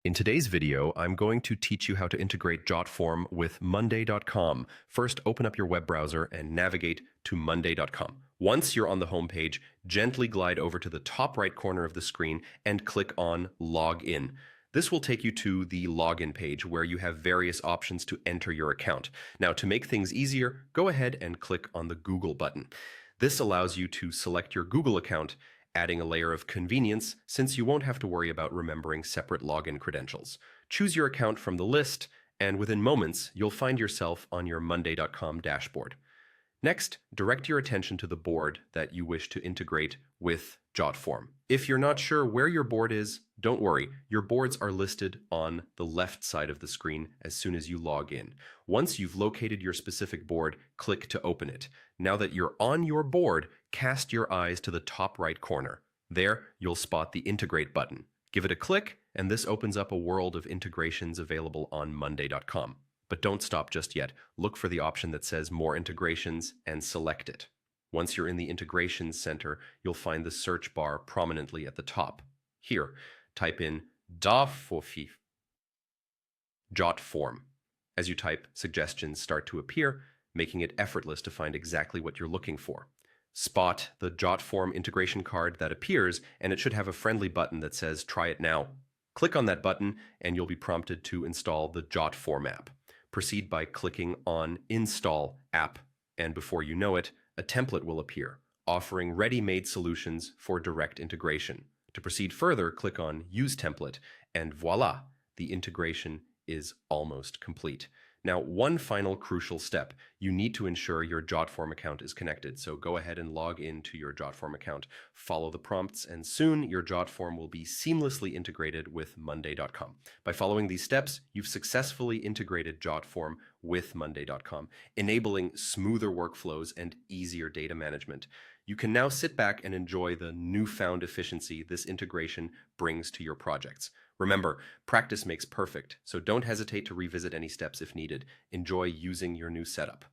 In today's video, I'm going to teach you how to integrate Jotform with Monday.com. First, open up your web browser and navigate to Monday.com. Once you're on the home page, gently glide over to the top right corner of the screen and click on Login. This will take you to the login page where you have various options to enter your account. Now, to make things easier, go ahead and click on the Google button. This allows you to select your Google account, adding a layer of convenience since you won't have to worry about remembering separate login credentials. Choose your account from the list, and within moments, you'll find yourself on your Monday.com dashboard. Next, direct your attention to the board that you wish to integrate with Jotform. If you're not sure where your board is, don't worry. Your boards are listed on the left side of the screen as soon as you log in. Once you've located your specific board, click to open it. Now that you're on your board, cast your eyes to the top right corner. There, you'll spot the Integrate button. Give it a click, and this opens up a world of integrations available on Monday.com. But don't stop just yet. Look for the option that says More Integrations and select it. Once you're in the Integrations Center, you'll find the search bar prominently at the top. Here, type in Jotform. As you type, suggestions start to appear, making it effortless to find exactly what you're looking for. Spot the Jotform integration card that appears, and it should have a friendly button that says Try it now. Click on that button, and you'll be prompted to install the Jotform app. Proceed by clicking on Install App, and before you know it, a template will appear, offering ready-made solutions for direct integration. To proceed further, click on Use Template, and voila, the integration is almost complete. Now, one final crucial step. You need to ensure your Jotform account is connected, so go ahead and log into your Jotform account. Follow the prompts, and soon your Jotform will be seamlessly integrated with Monday.com. By following these steps, you've successfully integrated Jotform with Monday.com, enabling smoother workflows and easier data management. You can now sit back and enjoy the newfound efficiency this integration brings to your projects. Remember, practice makes perfect, so don't hesitate to revisit any steps if needed. Enjoy using your new setup.